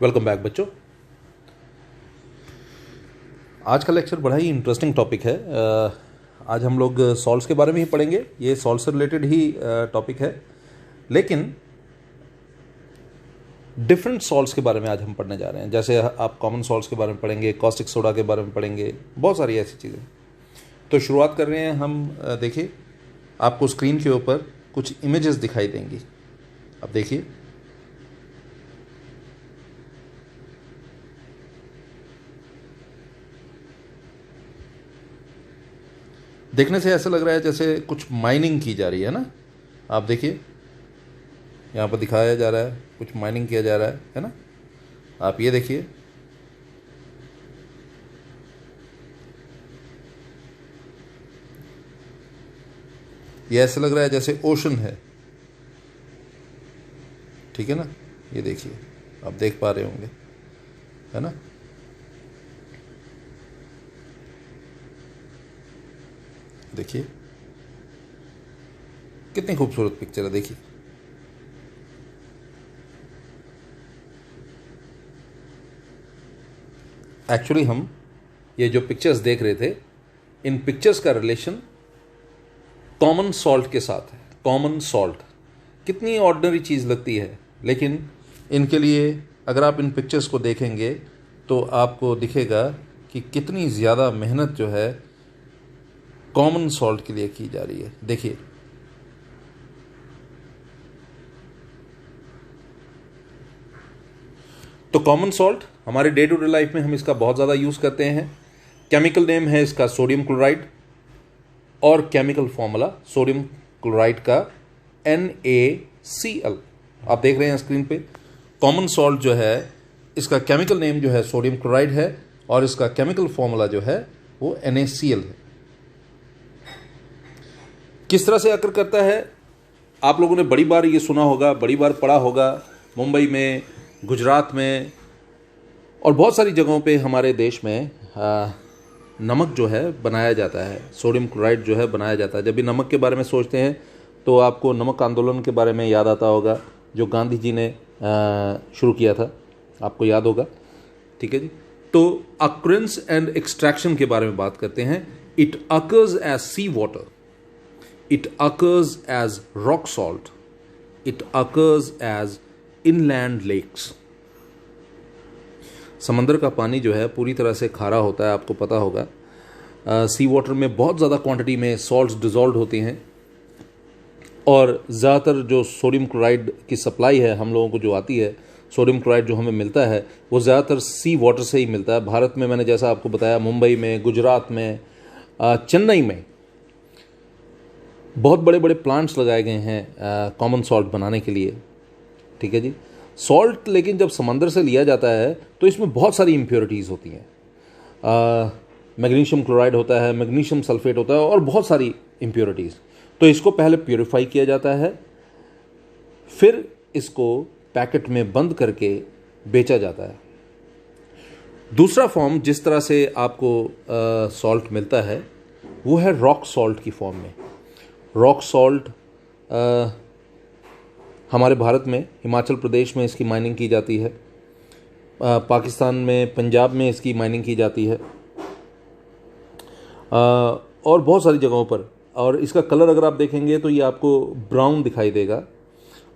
Welcome back बच्चों। आज का लेक्चर बड़ा ही इंटरेस्टिंग टॉपिक है। आज हम लोग सॉल्ट्स के बारे में ही पढ़ेंगे। ये सॉल्ट से रिलेटेड ही टॉपिक है, लेकिन डिफरेंट सॉल्ट्स के बारे में आज हम पढ़ने जा रहे हैं। जैसे आप कॉमन सॉल्ट्स के बारे में पढ़ेंगे, कॉस्टिक सोडा के बारे में पढ़ेंगे, बहुत सारी ऐसी चीज़ें। तो शुरुआत कर रहे हैं हम। देखिए, आपको स्क्रीन के ऊपर कुछ इमेजेस दिखाई देंगी। अब देखिए, देखने से ऐसा लग रहा है जैसे कुछ माइनिंग की जा रही है ना। आप देखिए, यहाँ पर दिखाया जा रहा है कुछ माइनिंग किया जा रहा है ना। आप ये देखिए, ये ऐसा लग रहा है जैसे ओशन है, ठीक है ना। ये देखिए, आप देख पा रहे होंगे, है ना। देखिए कितनी खूबसूरत पिक्चर है। देखिए, एक्चुअली हम ये जो पिक्चर्स देख रहे थे, इन पिक्चर्स का रिलेशन कॉमन सॉल्ट के साथ है। कॉमन सॉल्ट कितनी ऑर्डिनरी चीज़ लगती है, लेकिन इनके लिए अगर आप इन पिक्चर्स को देखेंगे तो आपको दिखेगा कि कितनी ज़्यादा मेहनत जो है कॉमन सॉल्ट के लिए की जा रही है। देखिए, तो कॉमन सॉल्ट हमारे डे टू डे लाइफ में हम इसका बहुत ज़्यादा यूज़ करते हैं। केमिकल नेम है इसका सोडियम क्लोराइड, और केमिकल फॉर्मूला सोडियम क्लोराइड का NaCl आप देख रहे हैं स्क्रीन पे। कॉमन सॉल्ट जो है, इसका केमिकल नेम जो है सोडियम क्लोराइड है, और इसका केमिकल फॉर्मूला जो है वो NaCl है। किस तरह से अकर करता है, आप लोगों ने बड़ी बार ये सुना होगा, बड़ी बार पढ़ा होगा। मुंबई में, गुजरात में और बहुत सारी जगहों पे हमारे देश में नमक जो है बनाया जाता है, सोडियम क्लोराइड जो है बनाया जाता है। जब भी नमक के बारे में सोचते हैं तो आपको नमक आंदोलन के बारे में याद आता होगा, जो गांधी जी ने शुरू किया था, आपको याद होगा, ठीक है जी। तो अक्रेंस एंड एक्सट्रैक्शन के बारे में बात करते हैं। It occurs as sea water, it occurs as rock salt, it occurs as inland lakes। समंदर का पानी जो है पूरी तरह से खारा होता है, आपको पता होगा। सी वाटर में बहुत ज़्यादा क्वांटिटी में सॉल्ट्स डिजॉल्व होती हैं, और ज़्यादातर जो सोडियम क्लोराइड की सप्लाई है हम लोगों को जो आती है, सोडियम क्लोराइड जो हमें मिलता है वो ज़्यादातर सी वाटर से ही मिलता है। भारत में मैंने जैसा आपको बताया, मुंबई में, गुजरात में, चेन्नई में बहुत बड़े बड़े प्लांट्स लगाए गए हैं कॉमन सॉल्ट बनाने के लिए, ठीक है जी। सॉल्ट लेकिन जब समंदर से लिया जाता है तो इसमें बहुत सारी इम्प्योरिटीज़ होती हैं। मैग्नीशियम क्लोराइड होता है, मैग्नीशियम सल्फेट होता है, और बहुत सारी इम्प्योरिटीज़। तो इसको पहले प्योरीफाई किया जाता है, फिर इसको पैकेट में बंद करके बेचा जाता है। दूसरा फॉर्म जिस तरह से आपको सॉल्ट मिलता है वो है रॉक सॉल्ट की फॉर्म में। रॉक सॉल्ट हमारे भारत में हिमाचल प्रदेश में इसकी माइनिंग की जाती है, पाकिस्तान में, पंजाब में इसकी माइनिंग की जाती है, और बहुत सारी जगहों पर। और इसका कलर अगर आप देखेंगे तो ये आपको ब्राउन दिखाई देगा,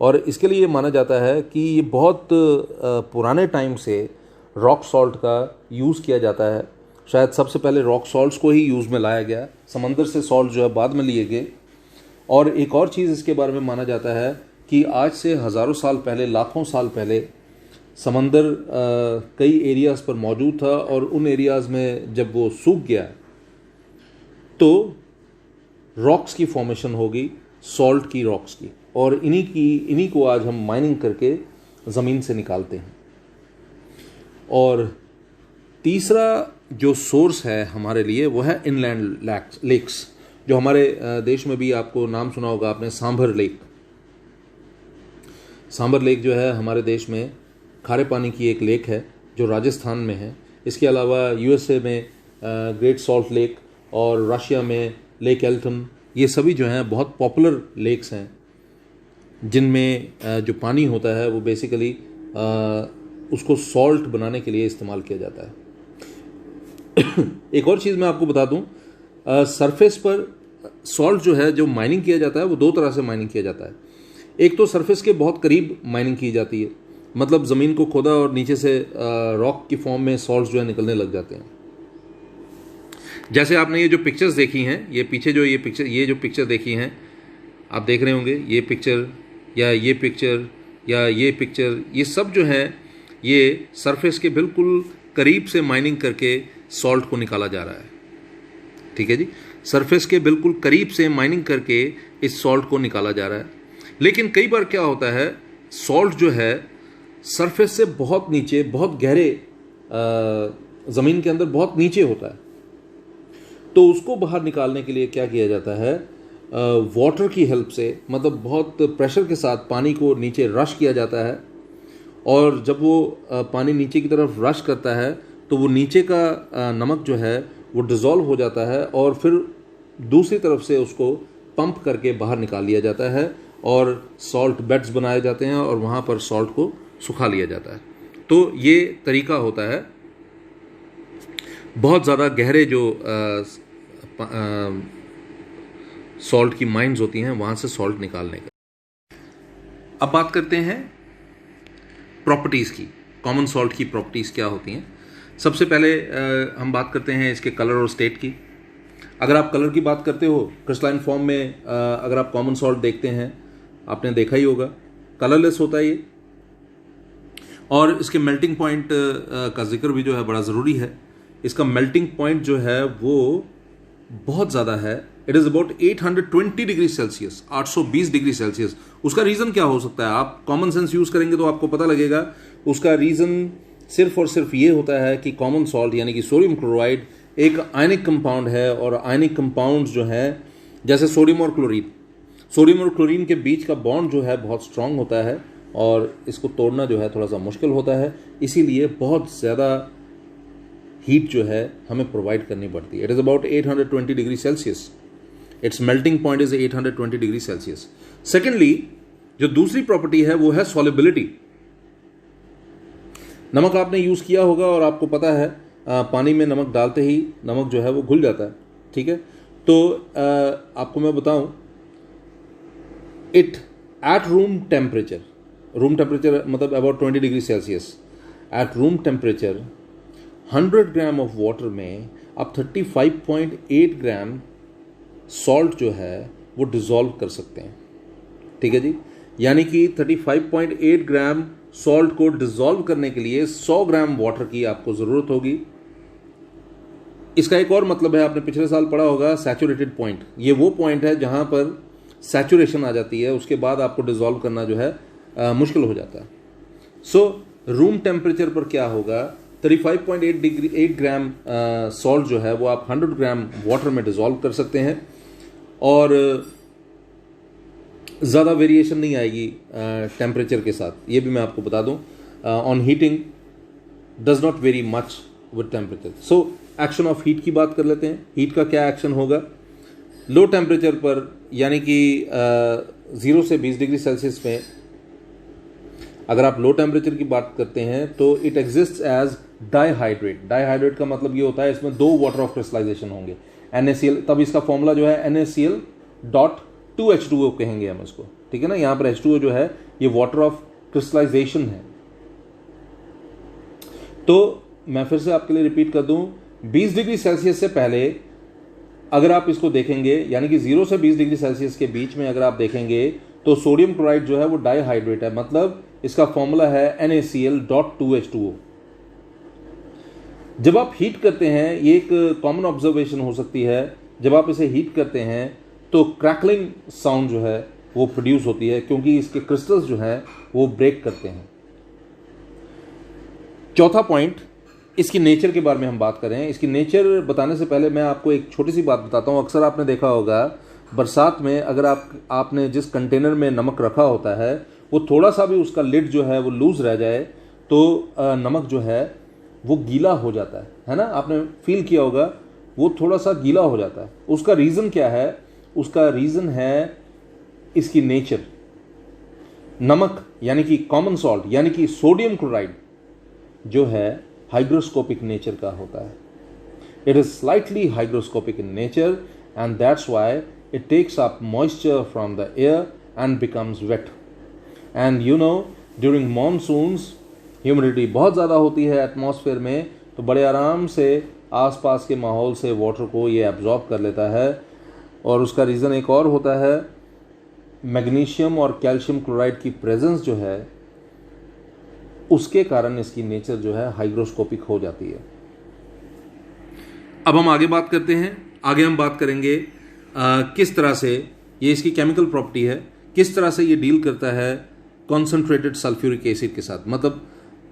और इसके लिए माना जाता है कि ये बहुत पुराने टाइम से रॉक सॉल्ट का यूज़ किया जाता है। शायद सबसे पहले रॉक सॉल्ट्स को ही यूज़ में लाया गया, समंदर से सॉल्ट जो है बाद में लिए गए। और एक और चीज़ इसके बारे में माना जाता है कि आज से हज़ारों साल पहले, लाखों साल पहले समंदर कई एरियाज़ पर मौजूद था, और उन एरियाज़ में जब वो सूख गया तो रॉक्स की फॉर्मेशन होगी, सॉल्ट की, रॉक्स की, और इन्हीं को आज हम माइनिंग करके ज़मीन से निकालते हैं। और तीसरा जो सोर्स है हमारे लिए वो है इनलैंड लेक्स, जो हमारे देश में भी आपको नाम सुना होगा आपने, सांभर लेक। सांभर लेक जो है हमारे देश में खारे पानी की एक लेक है जो राजस्थान में है। इसके अलावा USA में ग्रेट सॉल्ट लेक, और रशिया में लेक एल्टन, ये सभी जो हैं बहुत पॉपुलर लेक्स हैं, जिनमें जो पानी होता है वो बेसिकली उसको सॉल्ट बनाने के लिए इस्तेमाल किया जाता है। एक और चीज़ मैं आपको बता दूं, सरफेस पर सॉल्ट जो है, जो माइनिंग किया जाता है, वो दो तरह से माइनिंग किया जाता है। एक तो सरफेस के बहुत करीब माइनिंग की जाती है, मतलब ज़मीन को खोदा और नीचे से रॉक की फॉर्म में सॉल्ट जो है निकलने लग जाते हैं। जैसे आपने ये जो पिक्चर्स देखी हैं, ये पीछे जो ये पिक्चर देखी हैं, आप देख रहे होंगे, ये पिक्चर या ये पिक्चर या ये पिक्चर, ये सब जो है ये सरफेस के बिल्कुल करीब से माइनिंग करके सॉल्ट को निकाला जा रहा है। ठीक है जी, सरफेस के बिल्कुल करीब से माइनिंग करके इस सॉल्ट को निकाला जा रहा है। लेकिन कई बार क्या होता है, सॉल्ट जो है सरफेस से बहुत नीचे, बहुत गहरे ज़मीन के अंदर बहुत नीचे होता है। तो उसको बाहर निकालने के लिए क्या किया जाता है, वाटर की हेल्प से, मतलब बहुत प्रेशर के साथ पानी को नीचे रश किया जाता है। और जब वो पानी नीचे की तरफ रश करता है तो वो नीचे का नमक जो है वो डिज़ोल्व हो जाता है और फिर दूसरी तरफ से उसको पंप करके बाहर निकाल लिया जाता है और सॉल्ट बेड्स बनाए जाते हैं और वहाँ पर सॉल्ट को सुखा लिया जाता है। तो ये तरीका होता है बहुत ज़्यादा गहरे जो सॉल्ट की माइंस होती हैं वहाँ से सॉल्ट निकालने का। अब बात करते हैं प्रॉपर्टीज़ की, कॉमन सॉल्ट की प्रॉपर्टीज़ क्या होती हैं। सबसे पहले हम बात करते हैं इसके कलर और स्टेट की। अगर आप कलर की बात करते हो, क्रिस्टलाइन फॉर्म में अगर आप कॉमन सॉल्ट देखते हैं, आपने देखा ही होगा, कलरलेस होता है ये। और इसके मेल्टिंग पॉइंट का जिक्र भी जो है बड़ा ज़रूरी है। इसका मेल्टिंग पॉइंट जो है वो बहुत ज़्यादा है। It is about 820 degree Celsius, 820 degree Celsius. उसका रीज़न क्या हो सकता है, आप कॉमन सेंस यूज़ करेंगे तो आपको पता लगेगा। उसका रीज़न सिर्फ और सिर्फ ये होता है कि कॉमन सॉल्ट यानी कि सोडियम क्लोराइड एक आयनिक कंपाउंड है और आयनिक कंपाउंड्स जो हैं, जैसे सोडियम और क्लोरीन के बीच का बॉन्ड जो है बहुत स्ट्रांग होता है और इसको तोड़ना जो है थोड़ा सा मुश्किल होता है। इसीलिए बहुत ज़्यादा हीट जो है हमें प्रोवाइड करनी पड़ती है। It is about 820 degree Celsius, it's melting point is 820 degree Celsius. Secondly, जो दूसरी प्रॉपर्टी है वो है सॉल्युबिलिटी। नमक आपने यूज़ किया होगा और आपको पता है पानी में नमक डालते ही नमक जो है वो घुल जाता है। ठीक है, तो आपको मैं बताऊं, इट एट रूम टेम्परेचर मतलब about 20 degree Celsius, at room temperature 100 gram of water में आप 35.8 ग्राम सॉल्ट जो है वो डिज़ोल्व कर सकते हैं। ठीक है जी, यानी कि 35.8 ग्राम सॉल्ट को डिज़ोल्व करने के लिए 100 ग्राम वाटर की आपको ज़रूरत होगी। इसका एक और मतलब है, आपने पिछले साल पढ़ा होगा सैचुरेटेड पॉइंट। ये वो पॉइंट है जहाँ पर सैचुरेशन आ जाती है, उसके बाद आपको डिज़ोल्व करना जो है मुश्किल हो जाता है। सो रूम टेम्परेचर पर क्या होगा, 35.8 ग्राम सॉल्ट जो है वो आप 100 ग्राम वाटर में डिज़ोल्व कर सकते हैं और ज़्यादा वेरिएशन नहीं आएगी टेम्परेचर के साथ। ये भी मैं आपको बता दूं, on heating does not very much with temperature. So action of heat की बात कर लेते हैं। हीट का क्या एक्शन होगा, लो टेम्परेचर पर यानी कि 0 से 20 डिग्री सेल्सियस में अगर आप लो टेम्परेचर की बात करते हैं तो it exist as dihydrate. Dihydrate का मतलब ये होता है इसमें 2 वाटर ऑफ क्रिस्टलाइजेशन होंगे, NaCl। तब इसका फॉर्मूला जो है NaCl.2H2O कहेंगे हम इसको। ठीक है ना, यहाँ पर H2O जो है ये वाटर ऑफ क्रिस्टलाइजेशन है। तो मैं फिर से आपके लिए रिपीट कर दूं, 20 डिग्री सेल्सियस से पहले अगर आप इसको देखेंगे, यानी कि 0 से 20 डिग्री सेल्सियस के बीच में अगर आप देखेंगे तो सोडियम क्लोराइड जो है वो डाइहाइड्रेट है, मतलब इसका फॉर्मूला है NaCl.2H2O। जब आप हीट करते हैं, ये एक कॉमन ऑब्जर्वेशन हो सकती है, जब आप इसे हीट करते हैं तो क्रैकलिंग साउंड जो है वो प्रोड्यूस होती है, क्योंकि इसके क्रिस्टल्स जो हैं वो ब्रेक करते हैं। चौथा पॉइंट, इसकी नेचर के बारे में हम बात करें। इसकी नेचर बताने से पहले मैं आपको एक छोटी सी बात बताता हूँ। अक्सर आपने देखा होगा बरसात में अगर आपने जिस कंटेनर में नमक रखा होता है वो थोड़ा सा भी उसका लिड जो है वो लूज रह जाए तो नमक जो है वो गीला हो जाता है ना। आपने फील किया होगा वो थोड़ा सा गीला हो जाता है। उसका रीज़न क्या है, उसका रीज़न है इसकी नेचर। नमक यानी कि कॉमन सॉल्ट यानी कि सोडियम क्लोराइड जो है हाइग्रोस्कोपिक नेचर का होता है. It is slightly hygroscopic in nature and that's why it takes up moisture from the air and becomes wet. And you know, during monsoons humidity बहुत ज़्यादा होती है एटमॉस्फेयर में, तो बड़े आराम से आसपास के माहौल से वाटर को ये एब्जॉर्ब कर लेता है. और उसका रीज़न एक और होता है, मैग्नीशियम और कैल्शियम क्लोराइड की प्रेजेंस जो है उसके कारण इसकी नेचर जो है हाइग्रोस्कोपिक हो जाती है. अब हम आगे बात करते हैं. आगे हम बात करेंगे किस तरह से ये इसकी केमिकल प्रॉपर्टी है, किस तरह से ये डील करता है कॉन्सेंट्रेटेड सल्फ्यूरिक एसिड के साथ. मतलब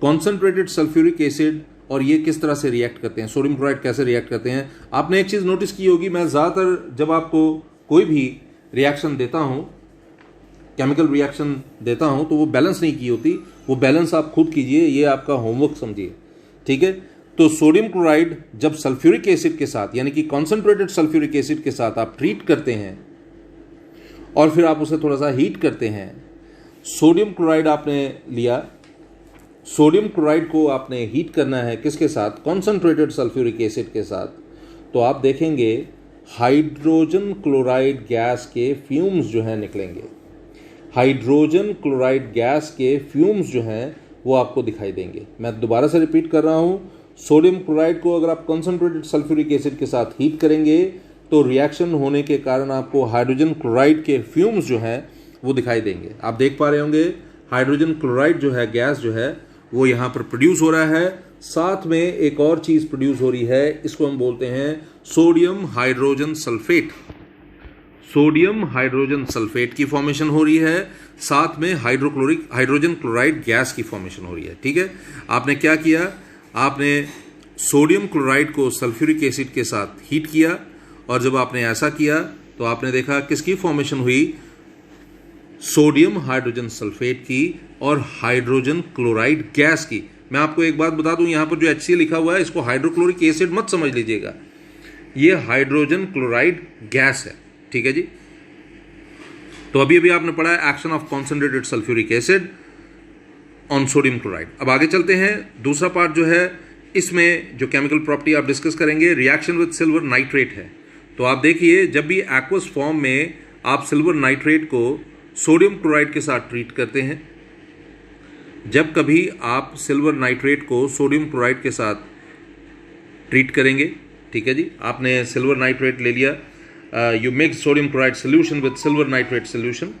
कॉन्सेंट्रेटेड सल्फ्यूरिक एसिड और ये किस तरह से रिएक्ट करते हैं, सोडियम क्लोराइड कैसे रिएक्ट करते हैं. आपने एक चीज़ नोटिस की होगी, मैं ज़्यादातर जब आपको कोई भी रिएक्शन देता हूँ, केमिकल रिएक्शन देता हूँ, तो वो बैलेंस नहीं की होती. वो बैलेंस आप खुद कीजिए, ये आपका होमवर्क समझिए. ठीक है. तो सोडियम क्लोराइड जब सल्फ्यूरिक एसिड के साथ यानी कि कॉन्सेंट्रेटेड सल्फ्यूरिक एसिड के साथ आप ट्रीट करते हैं और फिर आप उसे थोड़ा सा हीट करते हैं, सोडियम क्लोराइड आपने लिया, सोडियम क्लोराइड को आपने हीट करना है किसके साथ, कॉन्सेंट्रेटेड सल्फ्यूरिक एसिड के साथ, तो आप देखेंगे हाइड्रोजन क्लोराइड गैस के फ्यूम्स जो हैं निकलेंगे. हाइड्रोजन क्लोराइड गैस के फ्यूम्स जो हैं वो आपको दिखाई देंगे. मैं दोबारा से रिपीट कर रहा हूँ, सोडियम क्लोराइड को अगर आप कॉन्सेंट्रेटेड सल्फ्यूरिक एसिड के साथ हीट करेंगे तो रिएक्शन होने के कारण आपको हाइड्रोजन क्लोराइड के फ्यूम्स जो हैं वो दिखाई देंगे. आप देख पा रहे होंगे हाइड्रोजन क्लोराइड जो है, गैस जो है वो यहाँ पर प्रोड्यूस हो रहा है. साथ में एक और चीज़ प्रोड्यूस हो रही है, इसको हम बोलते हैं sodium hydrogen sulphate. Sodium hydrogen sulphate की फॉर्मेशन हो रही है, साथ में हाइड्रोजन क्लोराइड गैस की फॉर्मेशन हो रही है. ठीक है. आपने क्या किया, आपने सोडियम क्लोराइड को सल्फ्यूरिक एसिड के साथ हीट किया और जब आपने ऐसा किया तो आपने देखा किसकी फॉर्मेशन हुई, सोडियम हाइड्रोजन सल्फेट की और हाइड्रोजन क्लोराइड गैस की. मैं आपको एक बात बता दूं, यहां पर जो HCl लिखा हुआ है इसको हाइड्रोक्लोरिक एसिड मत समझ लीजिएगा, ये हाइड्रोजन क्लोराइड गैस है. ठीक है जी. तो अभी आपने पढ़ा है action of concentrated sulphuric acid on sodium chloride. अब आगे चलते हैं. दूसरा पार्ट जो है इसमें जो केमिकल प्रॉपर्टी आप डिस्कस करेंगे, रिएक्शन विद सिल्वर नाइट्रेट है. तो आप देखिए, जब भी एक्वस फॉर्म में आप सिल्वर नाइट्रेट को सोडियम क्लोराइड के साथ ट्रीट करते हैं, जब कभी आप सिल्वर नाइट्रेट को सोडियम क्लोराइड के साथ ट्रीट करेंगे, ठीक है जी, आपने सिल्वर नाइट्रेट ले लिया, you mix sodium chloride solution with silver nitrate solution.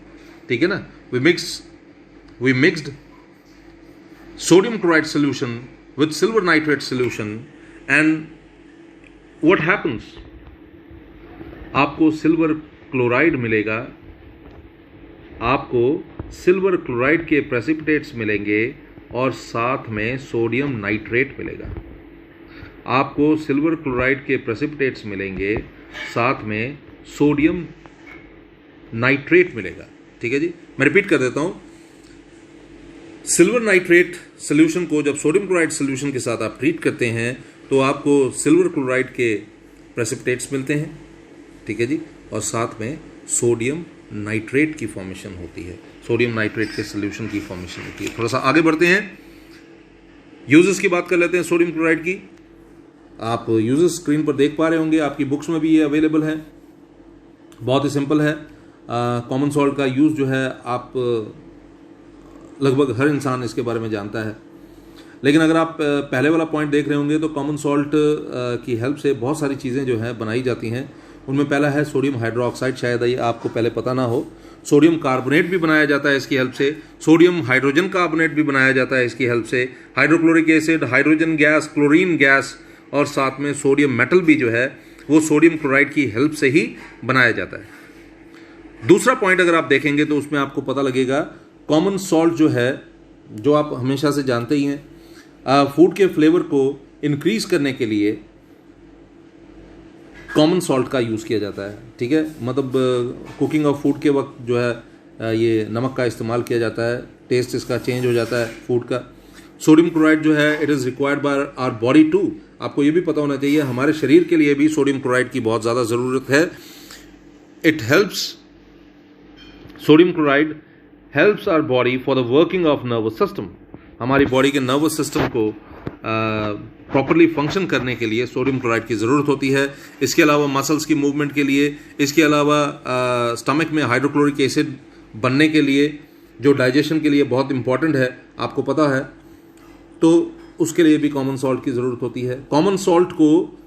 ठीक है ना. We mixed sodium chloride solution with silver nitrate solution and what happens, आपको सिल्वर क्लोराइड मिलेगा, आपको सिल्वर क्लोराइड के प्रेसिपिटेट्स मिलेंगे और साथ में सोडियम नाइट्रेट मिलेगा. आपको सिल्वर क्लोराइड के प्रेसिपिटेट्स मिलेंगे, साथ में सोडियम नाइट्रेट मिलेगा. ठीक है जी. मैं रिपीट कर देता हूं, सिल्वर नाइट्रेट सोल्यूशन को जब सोडियम क्लोराइड सोल्यूशन के साथ आप ट्रीट करते हैं तो आपको सिल्वर क्लोराइड के प्रेसिपिटेट्स मिलते हैं. ठीक है जी. और साथ में सोडियम नाइट्रेट की फॉर्मेशन होती है, सोडियम नाइट्रेट के सोल्यूशन की फॉर्मेशन होती है. थोड़ा सा आगे बढ़ते हैं, यूजेस की बात कर लेते हैं सोडियम क्लोराइड की. आप यूजेस स्क्रीन पर देख पा रहे होंगे, आपकी बुक्स में भी ये अवेलेबल है. बहुत ही सिंपल है. कॉमन सॉल्ट का यूज़ जो है आप लगभग हर इंसान इसके बारे में जानता है, लेकिन अगर आप पहले वाला पॉइंट देख रहे होंगे तो कॉमन सॉल्ट की हेल्प से बहुत सारी चीज़ें जो हैं बनाई जाती हैं. उनमें पहला है सोडियम हाइड्रोक्साइड, शायद ये आपको पहले पता ना हो. सोडियम कार्बोनेट भी बनाया जाता है इसकी हेल्प से, सोडियम हाइड्रोजन कार्बोनेट भी बनाया जाता है इसकी हेल्प से, hydrochloric acid, hydrogen gas, chlorine gas और साथ में सोडियम मेटल भी जो है वो सोडियम क्लोराइड की हेल्प से ही बनाया जाता है. दूसरा पॉइंट अगर आप देखेंगे तो उसमें आपको पता लगेगा, कॉमन सॉल्ट जो है, जो आप हमेशा से जानते ही हैं, फूड के फ्लेवर को इंक्रीज करने के लिए कॉमन सॉल्ट का यूज़ किया जाता है. ठीक है. मतलब कुकिंग ऑफ फूड के वक्त जो है ये नमक का इस्तेमाल किया जाता है, टेस्ट इसका चेंज हो जाता है फूड का. सोडियम क्लोराइड जो है it is required by our body to. आपको ये भी पता होना चाहिए, हमारे शरीर के लिए भी सोडियम क्लोराइड की बहुत ज़्यादा ज़रूरत है. It helps, sodium chloride helps our body for the working of nervous system. हमारी बॉडी के नर्वस सिस्टम को प्रॉपरली फंक्शन करने के लिए सोडियम क्लोराइड की ज़रूरत होती है। इसके अलावा मसल्स की मूवमेंट के लिए, इसके अलावा स्टमक में हाइड्रोक्लोरिक एसिड बनने के लिए, जो डाइजेशन के लिए बहुत इंपॉर्टेंट है, आपको पता है, तो उसके लिए भी कॉमन सॉल्ट की ज़रूरत होती है। कॉमन सॉल्ट को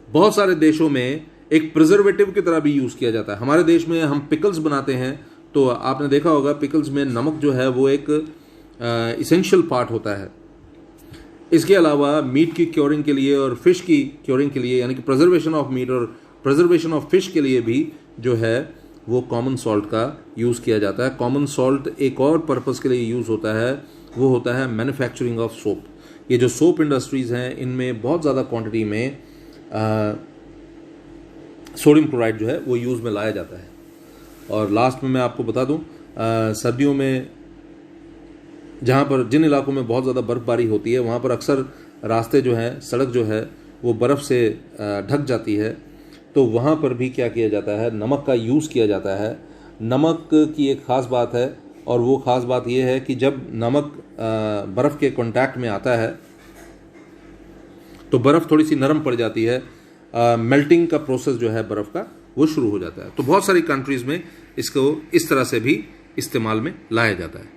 बहुत सारे देशों में एक प्रिजर्वेटिव की तरह भी यूज़ किया जाता है। हमारे देश में हम पिकल्स बनाते हैं तो आपने देखा होगा पिकल्स में नमक जो है वो एक इसेंशियल पार्ट होता है। इसके अलावा मीट की क्योरिंग के लिए और फिश की क्योरिंग के लिए, यानी कि प्रिजर्वेशन ऑफ मीट और प्रिजर्वेशन ऑफ फिश के लिए भी जो है वो कॉमन सॉल्ट का यूज़ किया जाता है। कॉमन सॉल्ट एक और पर्पज़ के लिए यूज़ होता है, वो होता है मैन्युफैक्चरिंग ऑफ सोप। ये जो सोप इंडस्ट्रीज़ हैं इनमें बहुत ज़्यादा क्वांटिटी में सोडियम क्लोराइड जो है वो यूज़ में लाया जाता है। और लास्ट में मैं आपको बता दूं, सर्दियों में जहाँ पर जिन इलाकों में बहुत ज़्यादा बर्फ़बारी होती है वहाँ पर अक्सर रास्ते जो हैं, सड़क जो है वो बर्फ़ से ढक जाती है, तो वहाँ पर भी क्या किया जाता है, नमक का यूज़ किया जाता है। नमक की एक ख़ास बात है, और वो ख़ास बात ये है कि जब नमक बर्फ़ के कांटेक्ट में आता है तो बर्फ़ थोड़ी सी नरम पड़ जाती है, मेल्टिंग का प्रोसेस जो है बर्फ़ का वो शुरू हो जाता है। तो बहुत सारी कंट्रीज़ में इसको इस तरह से भी इस्तेमाल में लाया जाता है।